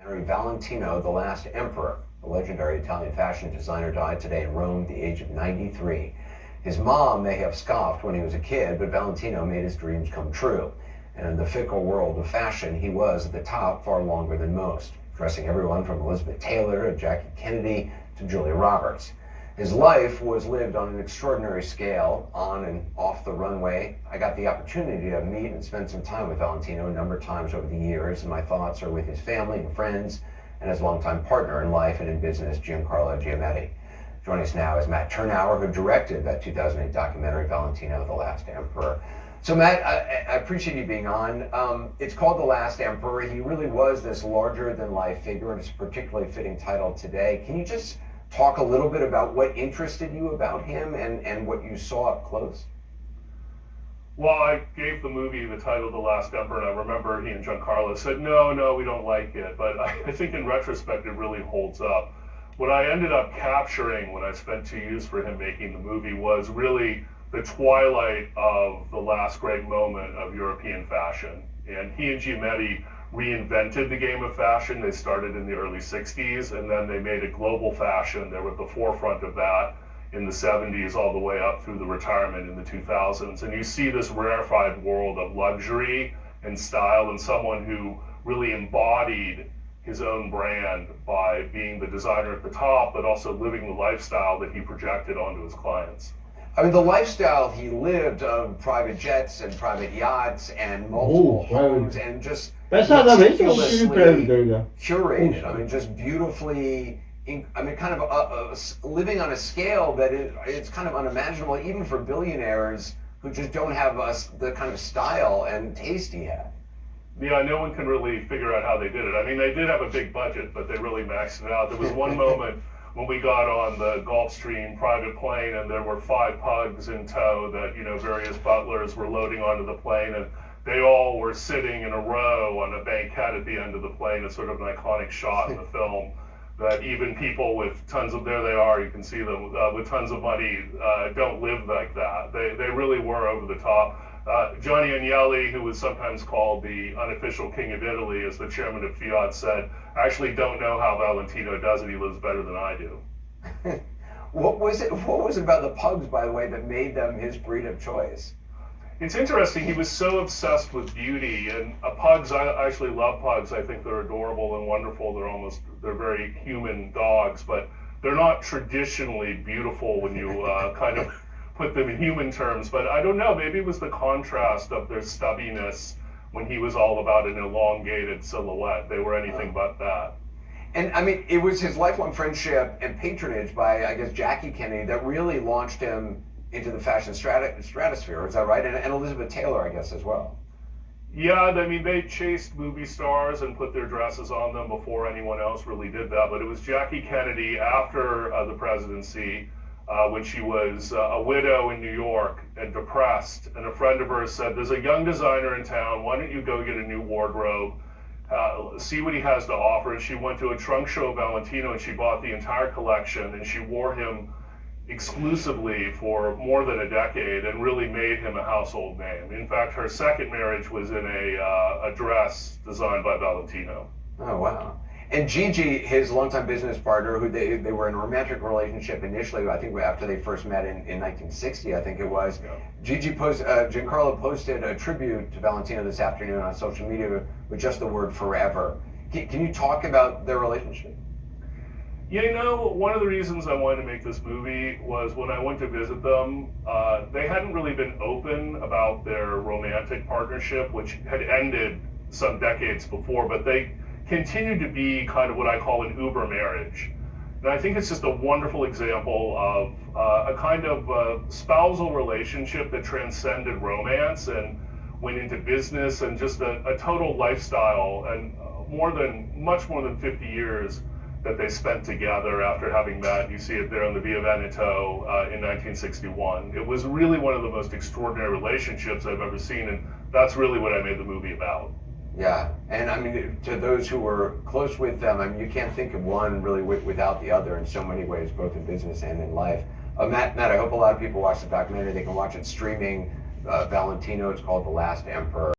Valentino, the last emperor, the legendary Italian fashion designer, died today in Rome at the age of 93. His mom may have scoffed when he was a kid, but Valentino made his dreams come true. And in the fickle world of fashion, he was at the top far longer than most, dressing everyone from Elizabeth Taylor to Jackie Kennedy to Julia Roberts. His life was lived on an extraordinary scale, on and off the runway. I got the opportunity to meet and spend some time with Valentino a number of times over the years, and my thoughts are with his family and friends and his longtime partner in life and in business, Giancarlo Giamatti. Joining us now is Matt Turnauer, who directed that 2008 documentary, Valentino, The Last Emperor. So Matt, I appreciate you being on. It's called The Last Emperor. He really was this larger-than-life figure, and it's a particularly fitting title today. Can you just talk a little bit about what interested you about him and what you saw up close? Well, I gave the movie the title The Last Emperor, and I remember he and Giancarlo said, no, we don't like it. But I think in retrospect, it really holds up. What I ended up capturing when I spent 2 years for him making the movie was really the twilight of the last great moment of European fashion. And he and Giamatti reinvented the game of fashion. They started in the early 60s, and then they made it global fashion. They were at the forefront of that in the 70s all the way up through the retirement in the 2000s. And you see this rarefied world of luxury and style, and someone who really embodied his own brand by being the designer at the top, but also living the lifestyle that he projected onto his clients. I mean, the lifestyle he lived of private jets and private yachts and multiple homes and just meticulously curated. I mean, just beautifully, kind of living on a scale that it's kind of unimaginable, even for billionaires who just don't have the kind of style and taste he had. Yeah, no one can really figure out how they did it. I mean, they did have a big budget, but they really maxed it out. There was one moment when we got on the Gulfstream private plane and there were 5 pugs in tow that, various butlers were loading onto the plane, and they all were sitting in a row on a banquette at the end of the plane. It's sort of an iconic shot in the film that even people with tons of, there they are, you can see them, with tons of money, don't live like that. They really were over the top. Gianni Agnelli, who was sometimes called the unofficial king of Italy, as the chairman of Fiat, said, "I actually don't know how Valentino does it. He lives better than I do." What was it about the pugs, by the way, that made them his breed of choice? It's interesting. He was so obsessed with beauty, and pugs. I actually love pugs. I think they're adorable and wonderful. They're very human dogs, but they're not traditionally beautiful when you kind of put them in human terms. But I don't know, maybe it was the contrast of their stubbiness when he was all about an elongated silhouette. They were anything but that. And I mean, it was his lifelong friendship and patronage by, I guess, Jackie Kennedy that really launched him into the fashion stratosphere. Is that right? And Elizabeth Taylor, I guess, as well. Yeah, I mean, they chased movie stars and put their dresses on them before anyone else really did that. But it was Jackie Kennedy after the presidency, when she was a widow in New York and depressed, and a friend of hers said, "There's a young designer in town, why don't you go get a new wardrobe, see what he has to offer." And she went to a trunk show of Valentino and she bought the entire collection, and she wore him exclusively for more than a decade and really made him a household name. In fact, her second marriage was in a dress designed by Valentino. Oh, wow. And Gigi, his longtime business partner, who they were in a romantic relationship initially, I think after they first met in 1960, I think it was. Yeah. Giancarlo posted a tribute to Valentino this afternoon on social media with just the word forever. Can you talk about their relationship? One of the reasons I wanted to make this movie was when I went to visit them, they hadn't really been open about their romantic partnership, which had ended some decades before, but they continued to be kind of what I call an Uber marriage. And I think it's just a wonderful example of a kind of spousal relationship that transcended romance and went into business and just a total lifestyle, and much more than 50 years that they spent together after having met. You see it there on the Via Veneto in 1961. It was really one of the most extraordinary relationships I've ever seen, and that's really what I made the movie about. Yeah, and I mean, to those who were close with them, I mean, you can't think of one really without the other in so many ways, both in business and in life. Matt, I hope a lot of people watch the documentary. They can watch it streaming. Valentino, it's called The Last Emperor.